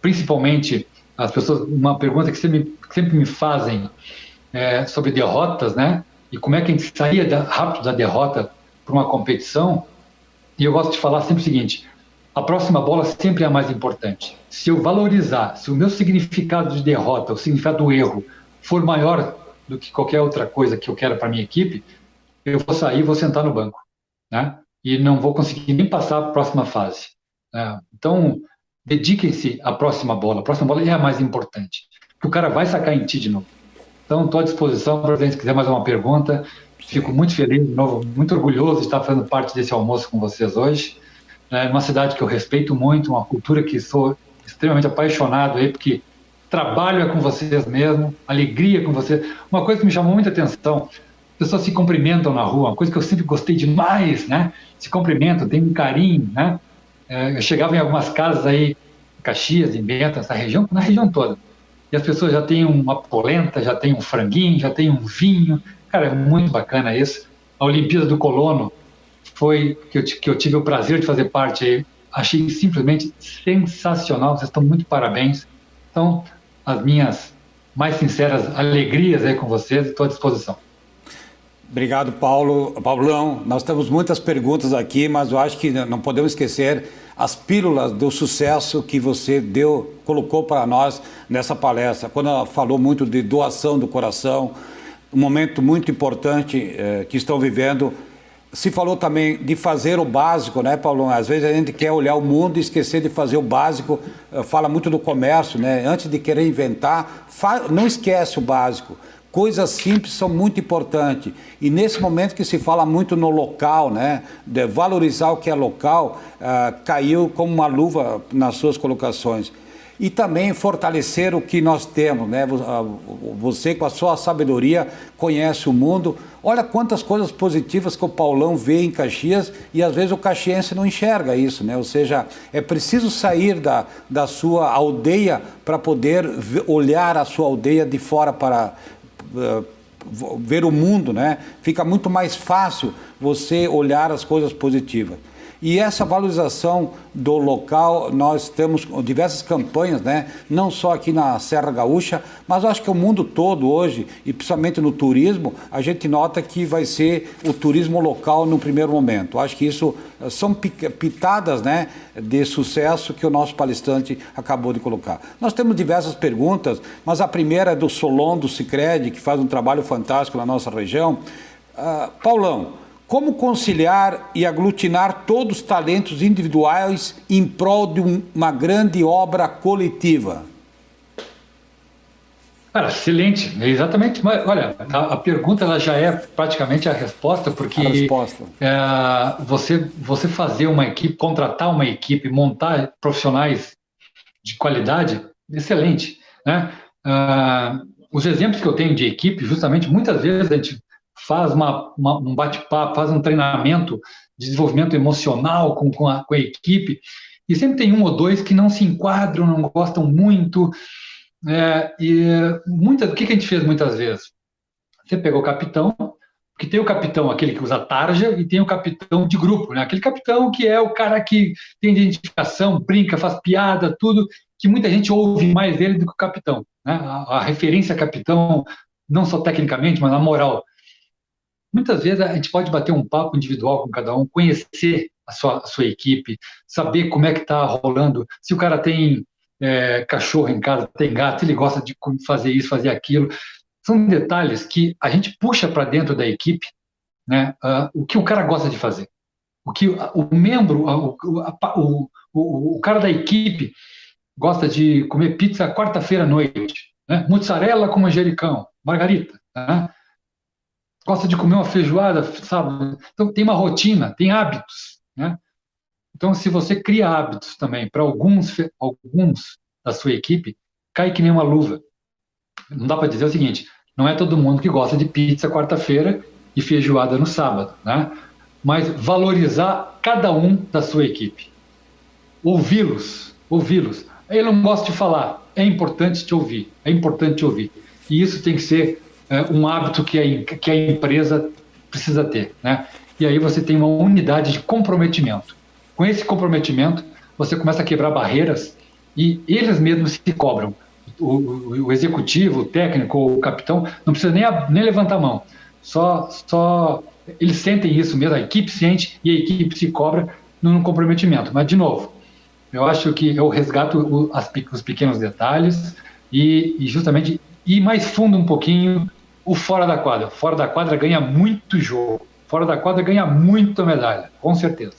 principalmente as pessoas, uma pergunta que sempre me fazem sobre derrotas, né? E como é que a gente saía rápido da derrota para uma competição. E eu gosto de falar sempre o seguinte: a próxima bola sempre é a mais importante. Se eu valorizar, se o meu significado de derrota, o significado do erro, for maior do que qualquer outra coisa que eu quero para minha equipe, eu vou sair e vou sentar no banco, né? E não vou conseguir nem passar a próxima fase. Né? Então, dediquem-se à próxima bola. A próxima bola é a mais importante, porque o cara vai sacar em ti de novo. Então, estou à disposição, presidente, se quiser mais uma pergunta. Fico muito feliz, de novo, muito orgulhoso de estar fazendo parte desse almoço com vocês hoje. É uma cidade que eu respeito muito, uma cultura que sou extremamente apaixonado aí, porque trabalho com vocês mesmo, alegria com vocês. Uma coisa que me chamou muita atenção, as pessoas se cumprimentam na rua, uma coisa que eu sempre gostei demais, né? Se cumprimentam, tem um carinho, né? Eu chegava em algumas casas aí, em Caxias, em Bento, na região toda, e as pessoas já têm uma polenta, já têm um franguinho, já têm um vinho. Cara, é muito bacana isso. A Olimpíada do Colono foi que eu tive o prazer de fazer parte aí. Achei simplesmente sensacional. Vocês estão muito parabéns. Então, as minhas mais sinceras alegrias aí com vocês, estou à disposição. Obrigado, Paulão. Nós temos muitas perguntas aqui, mas eu acho que não podemos esquecer as pílulas do sucesso que você colocou para nós nessa palestra. Quando ela falou muito de doação do coração, um momento muito importante que estão vivendo, Se falou também de fazer o básico, né, Paulo? Às vezes a gente quer olhar o mundo e esquecer de fazer o básico. Fala muito do comércio, né? Antes de querer inventar, não esquece o básico. Coisas simples são muito importantes. E nesse momento que se fala muito no local, né, de valorizar o que é local, caiu como uma luva nas suas colocações. E também fortalecer o que nós temos, né? Você, com a sua sabedoria, conhece o mundo. Olha quantas coisas positivas que o Paulão vê em Caxias e às vezes o caxiense não enxerga isso, né? Ou seja, é preciso sair da sua aldeia para poder olhar a sua aldeia de fora para ver o mundo, né? Fica muito mais fácil você olhar as coisas positivas. E essa valorização do local, nós temos diversas campanhas, né? Não só aqui na Serra Gaúcha, mas acho que o mundo todo hoje, e principalmente no turismo, a gente nota que vai ser o turismo local no primeiro momento. Acho que isso são pitadas, né, de sucesso que o nosso palestrante acabou de colocar. Nós temos diversas perguntas, mas a primeira é do Solon, do Sicredi, que faz um trabalho fantástico na nossa região. Paulão, como conciliar e aglutinar todos os talentos individuais em prol de uma grande obra coletiva? Cara, excelente, exatamente. Mas, olha, a pergunta ela já é praticamente a resposta, porque você fazer uma equipe, contratar uma equipe, montar profissionais de qualidade, excelente, né? Os exemplos que eu tenho de equipe, justamente, muitas vezes a gente faz um bate-papo, faz um treinamento de desenvolvimento emocional com a equipe, e sempre tem um ou dois que não se enquadram, não gostam muito, o que a gente fez muitas vezes? Você pegou o capitão, que tem o capitão, aquele que usa tarja, e tem o capitão de grupo, né? Aquele capitão que é o cara que tem identificação, brinca, faz piada, tudo, que muita gente ouve mais dele do que o capitão, né? A referência a capitão, não só tecnicamente, mas na moral. Muitas vezes a gente pode bater um papo individual com cada um, conhecer a sua equipe, saber como é que está rolando, se o cara tem cachorro em casa, tem gato, se ele gosta de fazer isso, fazer aquilo. São detalhes que a gente puxa para dentro da equipe, né, o que o cara gosta de fazer. O que o membro, o cara da equipe gosta de comer pizza quarta-feira à noite, né, mussarela com manjericão, margarita, né? Gosta de comer uma feijoada, sabe? Então, tem uma rotina, tem hábitos, né? Então, se você cria hábitos também para alguns da sua equipe, cai que nem uma luva. Não dá para dizer o seguinte, não é todo mundo que gosta de pizza quarta-feira e feijoada no sábado, né? Mas valorizar cada um da sua equipe. Ouvi-los. Ele não gosta de falar, é importante te ouvir, E isso tem que ser um hábito que a empresa precisa ter, né? E aí você tem uma unidade de comprometimento. Com esse comprometimento, você começa a quebrar barreiras e eles mesmos se cobram. O executivo, o técnico, o capitão, não precisa nem levantar a mão. Só eles sentem isso mesmo, a equipe sente e a equipe se cobra no comprometimento. Mas, de novo, eu acho que eu resgato os pequenos detalhes e justamente ir mais fundo um pouquinho o fora da quadra. Fora da quadra ganha muito jogo. Fora da quadra ganha muita medalha, com certeza.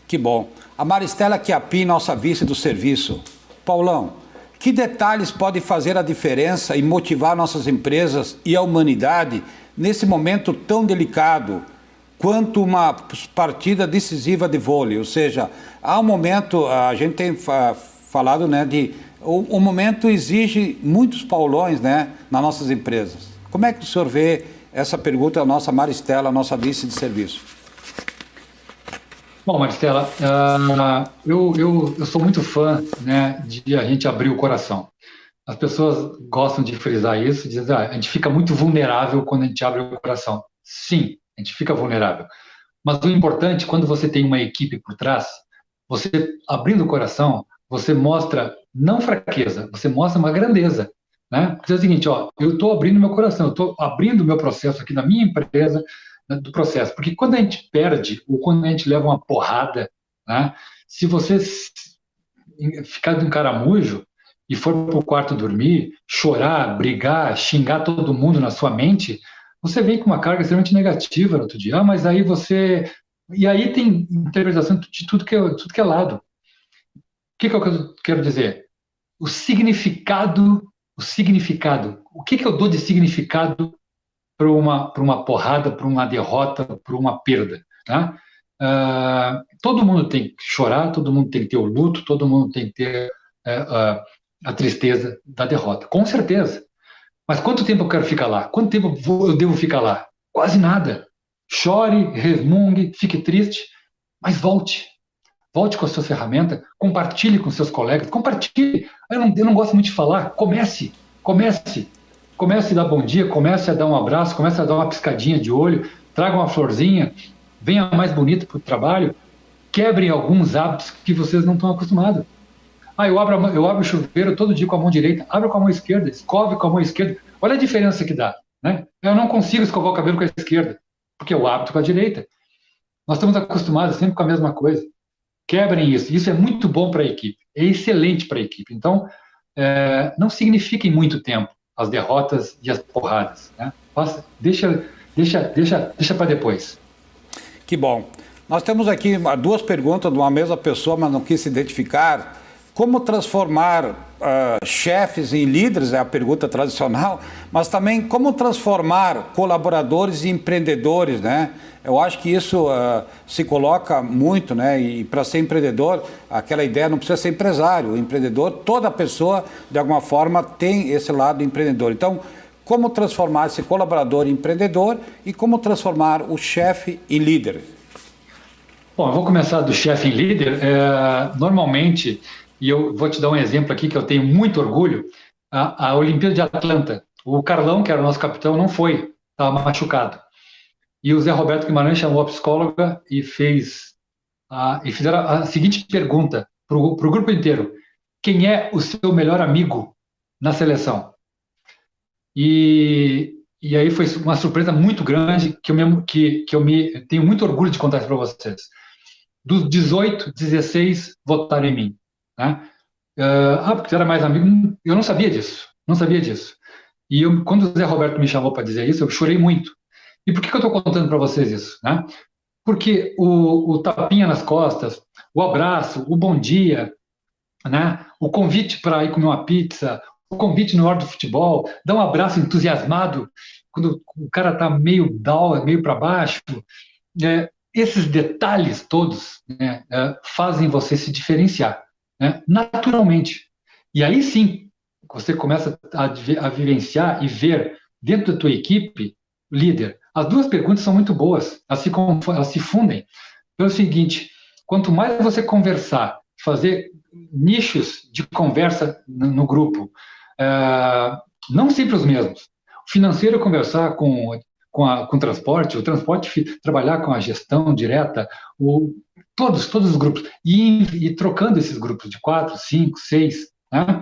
Que bom. A Maristela Chiappin, nossa vice do serviço. Paulão, que detalhes podem fazer a diferença e motivar nossas empresas e a humanidade nesse momento tão delicado quanto uma partida decisiva de vôlei? Ou seja, há um momento, a gente tem falado, né, o momento exige muitos Paulões, né, nas nossas empresas. Como é que o senhor vê essa pergunta da nossa Maristela, nossa vice de serviço? Bom, Maristela, eu sou muito fã, né, de a gente abrir o coração. As pessoas gostam de frisar isso, dizem, a gente fica muito vulnerável quando a gente abre o coração. Sim, a gente fica vulnerável. Mas o importante, quando você tem uma equipe por trás, você abrindo o coração, você mostra não fraqueza, você mostra uma grandeza. Né? Porque é o seguinte, eu estou abrindo meu coração, eu estou abrindo o meu processo aqui na minha empresa, do processo. Porque quando a gente perde, ou quando a gente leva uma porrada, né, se você ficar de um caramujo e for para o quarto dormir, chorar, brigar, xingar todo mundo na sua mente, você vem com uma carga extremamente negativa no outro dia. Mas aí você... E aí tem interpretação de tudo que é lado. O que eu quero dizer? O significado. O que eu dou de significado para uma porrada, para uma derrota, para uma perda? Tá? Todo mundo tem que chorar, todo mundo tem que ter o luto, todo mundo tem que ter a tristeza da derrota, com certeza. Mas quanto tempo eu quero ficar lá? Quanto tempo eu devo ficar lá? Quase nada. Chore, resmungue, fique triste, mas volte. Volte com a sua ferramenta, compartilhe com seus colegas, compartilhe. Eu não gosto muito de falar, comece. Comece a dar bom dia, comece a dar um abraço, comece a dar uma piscadinha de olho, traga uma florzinha, venha mais bonito para o trabalho, quebrem alguns hábitos que vocês não estão acostumados. Eu abro o chuveiro todo dia com a mão direita, abro com a mão esquerda, escove com a mão esquerda. Olha a diferença que dá, né? Eu não consigo escovar o cabelo com a esquerda, porque eu hábito com a direita. Nós estamos acostumados sempre com a mesma coisa. Quebrem isso. Isso é muito bom para a equipe, é excelente para a equipe. Então, não signifiquem muito tempo as derrotas e as porradas, né? Deixa para depois. Que bom. Nós temos aqui duas perguntas de uma mesma pessoa, mas não quis se identificar. Como transformar chefes em líderes, é a pergunta tradicional, mas também como transformar colaboradores em empreendedores, né? Eu acho que isso se coloca muito, né? E para ser empreendedor, aquela ideia não precisa ser empresário. O empreendedor, toda pessoa, de alguma forma, tem esse lado empreendedor. Então, como transformar esse colaborador em empreendedor e como transformar o chefe em líder? Bom, eu vou começar do chefe em líder. Normalmente, e eu vou te dar um exemplo aqui que eu tenho muito orgulho, a Olimpíada de Atlanta. O Carlão, que era o nosso capitão, não foi, estava machucado. E o Zé Roberto Guimarães chamou a psicóloga e fizeram a seguinte pergunta para o grupo inteiro: quem é o seu melhor amigo na seleção? E aí foi uma surpresa muito grande que eu tenho muito orgulho de contar isso para vocês. Dos 18, 16 votaram em mim. Né? Porque você era mais amigo. Eu não sabia disso. E quando o Zé Roberto me chamou para dizer isso, eu chorei muito. E por que eu estou contando para vocês isso? Né? Porque o tapinha nas costas, o abraço, o bom dia, né? O convite para ir comer uma pizza, o convite na hora do futebol, dar um abraço entusiasmado quando o cara está meio down, meio para baixo. Esses detalhes todos, né, fazem você se diferenciar, né, naturalmente. E aí sim, você começa a vivenciar e ver dentro da tua equipe, líder. As duas perguntas são muito boas, elas se fundem. Pelo seguinte, quanto mais você conversar, fazer nichos de conversa no grupo, não sempre os mesmos. O financeiro conversar com o transporte, trabalhar com a gestão direta, todos os grupos, e trocando esses grupos de 4, 5, 6, né,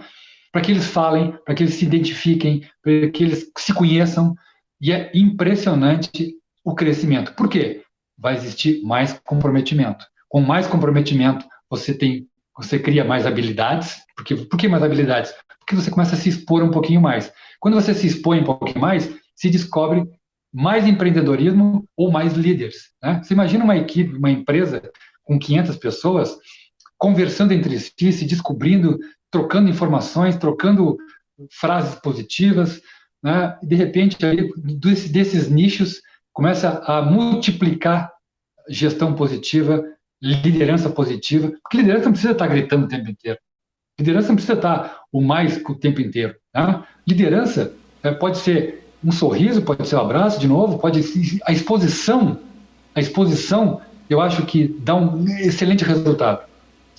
para que eles falem, para que eles se identifiquem, para que eles se conheçam, e é impressionante o crescimento. Por quê? Vai existir mais comprometimento. Com mais comprometimento, você cria mais habilidades. Por que mais habilidades? Porque você começa a se expor um pouquinho mais. Quando você se expõe um pouquinho mais, se descobre mais empreendedorismo ou mais líderes. Né? Você imagina uma equipe, uma empresa com 500 pessoas conversando entre si, se descobrindo, trocando informações, trocando frases positivas, né? E de repente, aí, desses nichos, começa a multiplicar gestão positiva, liderança positiva, porque liderança não precisa estar gritando o tempo inteiro. Liderança não precisa estar o tempo inteiro. Né? Liderança pode ser um sorriso, pode ser um abraço, de novo, pode ser a exposição, eu acho que dá um excelente resultado,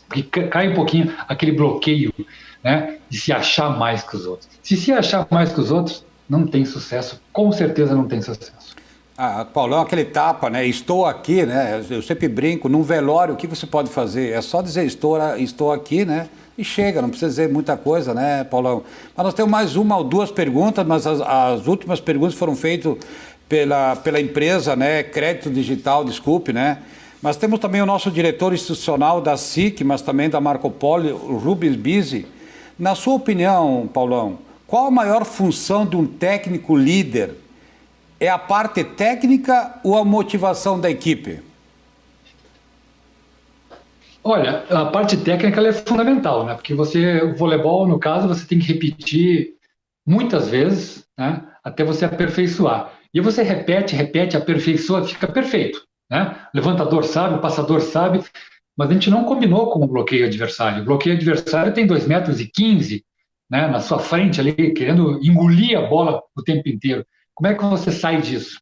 porque cai um pouquinho aquele bloqueio, né, de se achar mais que os outros. Se achar mais que os outros, não tem sucesso, com certeza não tem sucesso. Paulão, aquele tapa, né? Estou aqui, né? Eu sempre brinco, num velório, o que você pode fazer? É só dizer estou aqui, né? E chega, não precisa dizer muita coisa, né, Paulão? Mas nós temos mais uma ou duas perguntas, mas as últimas perguntas foram feitas pela empresa, né? Crédito Digital, desculpe, né? Mas temos também o nosso diretor institucional da SIC, mas também da Marco Polo, o Rubens Bisi. Na sua opinião, Paulão, qual a maior função de um técnico líder É a parte técnica ou a motivação da equipe? Olha, a parte técnica ela é fundamental, né? Porque o voleibol, no caso, você tem que repetir muitas vezes, né? Até você aperfeiçoar. E você repete, repete, aperfeiçoa, fica perfeito, né? O levantador sabe, o passador sabe, mas a gente não combinou com o bloqueio adversário. O bloqueio adversário tem 2,15 m, né? Na sua frente ali, querendo engolir a bola o tempo inteiro. Como é que você sai disso?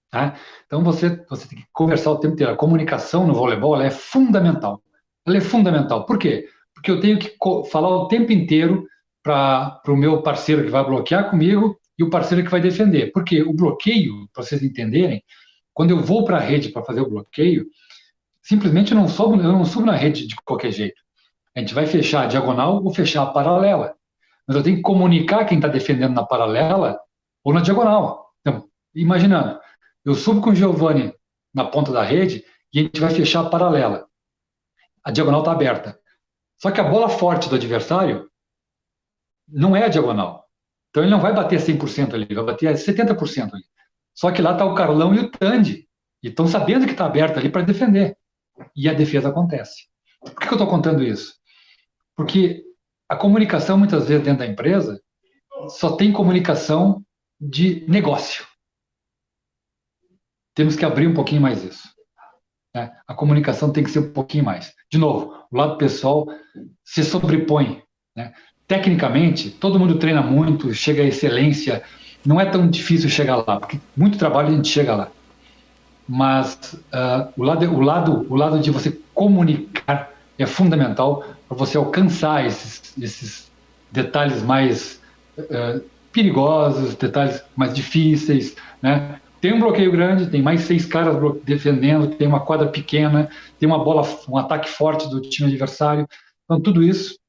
Tá? Então você tem que conversar o tempo inteiro. A comunicação no voleibol ela é fundamental. Ela é fundamental. Por quê? Porque eu tenho que falar o tempo inteiro para o meu parceiro que vai bloquear comigo e o parceiro que vai defender. Porque o bloqueio, para vocês entenderem, quando eu vou para a rede para fazer o bloqueio, simplesmente eu não subo na rede de qualquer jeito. A gente vai fechar a diagonal ou fechar a paralela. Mas eu tenho que comunicar quem está defendendo na paralela ou na diagonal. Então, imaginando, eu subo com o Giovanni na ponta da rede e a gente vai fechar a paralela. A diagonal está aberta. Só que a bola forte do adversário não é a diagonal. Então ele não vai bater 100% ali, vai bater 70% ali. Só que lá está o Carlão e o Tandy. E estão sabendo que está aberto ali para defender. E a defesa acontece. Por que eu estou contando isso? Porque a comunicação, muitas vezes, dentro da empresa, só tem comunicação de negócio. Temos que abrir um pouquinho mais isso. Né? A comunicação tem que ser um pouquinho mais. De novo, o lado pessoal se sobrepõe. Né? Tecnicamente, todo mundo treina muito, chega à excelência. Não é tão difícil chegar lá, porque muito trabalho a gente chega lá. Mas o lado de você comunicar é fundamental para você alcançar esses detalhes mais perigosos, detalhes mais difíceis, né? Tem um bloqueio grande, tem mais 6 caras defendendo, tem uma quadra pequena, tem uma bola, um ataque forte do time adversário. Então, tudo isso,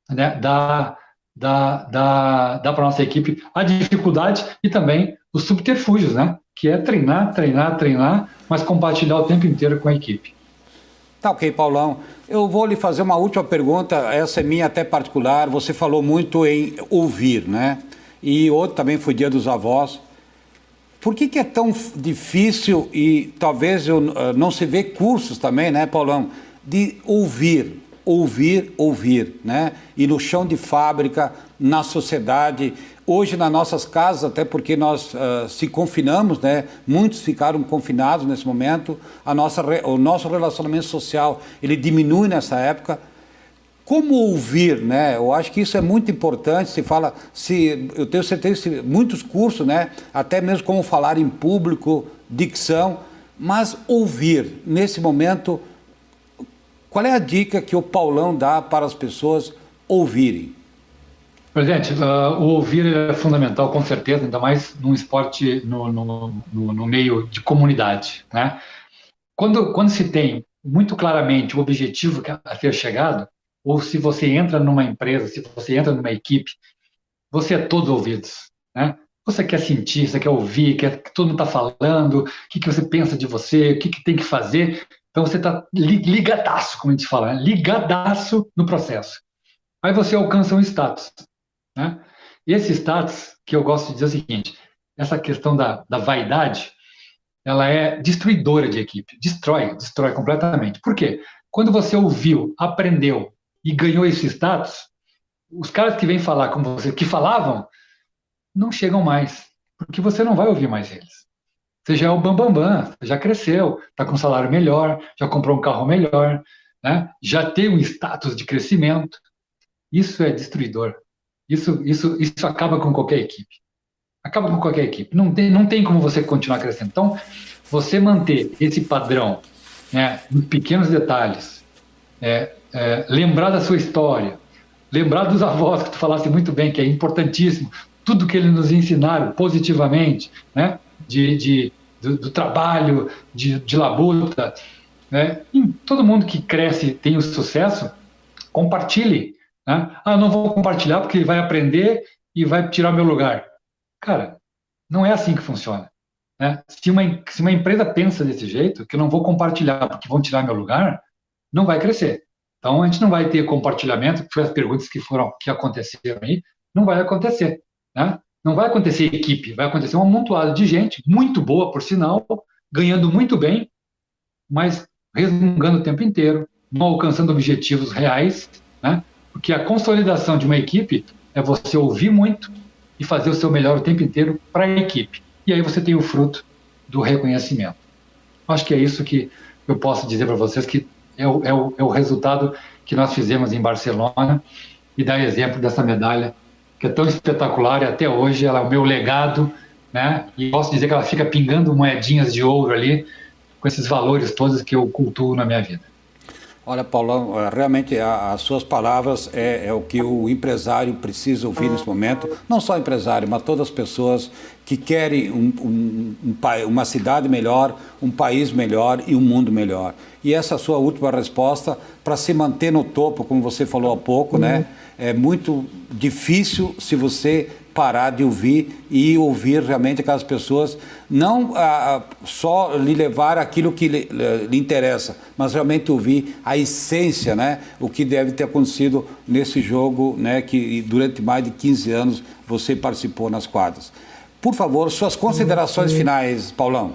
né, dá para a nossa equipe a dificuldade e também os subterfúgios, né? Que é treinar, mas compartilhar o tempo inteiro com a equipe. Tá ok, Paulão. Eu vou lhe fazer uma última pergunta, essa é minha até particular. Você falou muito em ouvir, né? E ontem também foi Dia dos Avós. Por que é tão difícil e talvez não se vê cursos também, né, Paulão, de ouvir, né? E no chão de fábrica, na sociedade, hoje nas nossas casas, até porque nós se confinamos, né? Muitos ficaram confinados nesse momento, o nosso relacionamento social, ele diminui nessa época. Como ouvir, né? Eu acho que isso é muito importante. Eu tenho certeza que muitos cursos, né? Até mesmo como falar em público, dicção, mas ouvir nesse momento. Qual é a dica que o Paulão dá para as pessoas ouvirem? Presidente, o ouvir é fundamental, com certeza, ainda mais num esporte no meio de comunidade, né? Quando se tem muito claramente o objetivo a ser chegado, ou se você entra numa empresa, se você entra numa equipe, você é todo ouvidos, né? Você quer sentir, você quer ouvir, quer que todo mundo está falando, o que você pensa de você, o que tem que fazer. Então você está ligadaço, como a gente fala, né? Ligadaço no processo. Aí você alcança um status, né? E esse status, que eu gosto de dizer o seguinte, essa questão da vaidade, ela é destruidora de equipe, destrói completamente. Por quê? Quando você ouviu, aprendeu e ganhou esse status, os caras que vêm falar com você, que falavam, não chegam mais, porque você não vai ouvir mais eles. Você já é o bambambam, você já cresceu, está com um salário melhor, já comprou um carro melhor, né? Já tem um status de crescimento. Isso é destruidor. Isso acaba com qualquer equipe. Acaba com qualquer equipe. Não tem como você continuar crescendo. Então, você manter esse padrão, né, em pequenos detalhes, lembrar da sua história, lembrar dos avós, que tu falasse muito bem, que é importantíssimo, tudo que eles nos ensinaram positivamente, né, do trabalho, de labuta, né, e todo mundo que cresce tem o sucesso, compartilhe, né? Não vou compartilhar porque ele vai aprender e vai tirar meu lugar. Cara, não é assim que funciona, né? Se uma empresa pensa desse jeito, que eu não vou compartilhar porque vão tirar meu lugar, não vai crescer. Então, a gente não vai ter compartilhamento, que foi as perguntas que aconteceram aí, não vai acontecer, né? Não vai acontecer equipe, vai acontecer um amontoado de gente, muito boa, por sinal, ganhando muito bem, mas resmungando o tempo inteiro, não alcançando objetivos reais, né? Porque a consolidação de uma equipe é você ouvir muito e fazer o seu melhor o tempo inteiro para a equipe. E aí você tem o fruto do reconhecimento. Acho que é isso que eu posso dizer para vocês, que é o resultado que nós fizemos em Barcelona, e dar exemplo dessa medalha, que é tão espetacular, e até hoje ela é o meu legado, né? E posso dizer que ela fica pingando moedinhas de ouro ali, com esses valores todos que eu cultuo na minha vida. Olha, Paulão, realmente as suas palavras é o que o empresário precisa ouvir nesse momento. Não só o empresário, mas todas as pessoas que querem uma cidade melhor, um país melhor e um mundo melhor. E essa sua última resposta, para se manter no topo, como você falou há pouco, né? É muito difícil se você parar de ouvir e ouvir realmente aquelas pessoas, não só lhe levar aquilo que lhe interessa, mas realmente ouvir a essência, né? O que deve ter acontecido nesse jogo, né? Que durante mais de 15 anos você participou nas quadras. Por favor, suas considerações finais, Paulão.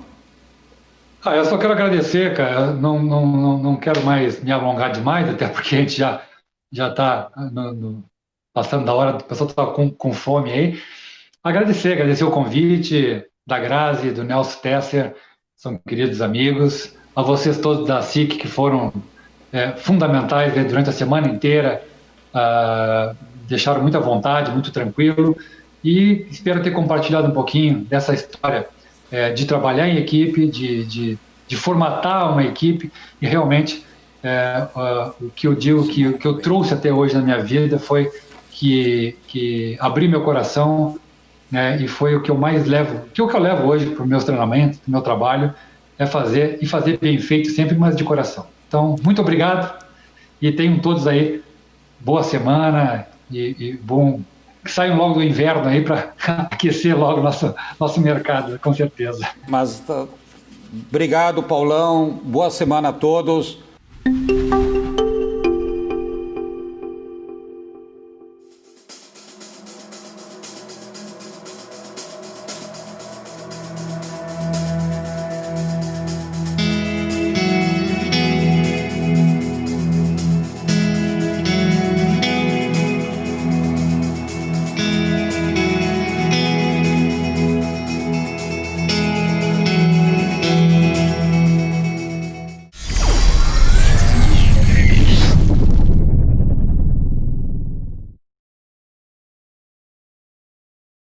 Eu só quero agradecer, cara. Não quero mais me alongar demais, até porque a gente já está passando da hora, o pessoal está com fome aí. Agradecer o convite da Grazi, do Nelson Tesser, são queridos amigos, a vocês todos da SIC que foram fundamentais, né, durante a semana inteira, deixaram muita vontade, muito tranquilo, e espero ter compartilhado um pouquinho dessa história de trabalhar em equipe, de formatar uma equipe, e realmente o que eu digo, o que eu trouxe até hoje na minha vida foi que abri meu coração, né, e foi o que eu mais levo, o que eu levo hoje para os meus treinamentos, para o meu trabalho, é fazer bem feito sempre, mas de coração. Então, muito obrigado, e tenham todos aí boa semana e bom, que saiam logo do inverno aí para aquecer logo nosso mercado, com certeza. Obrigado, Paulão, boa semana a todos.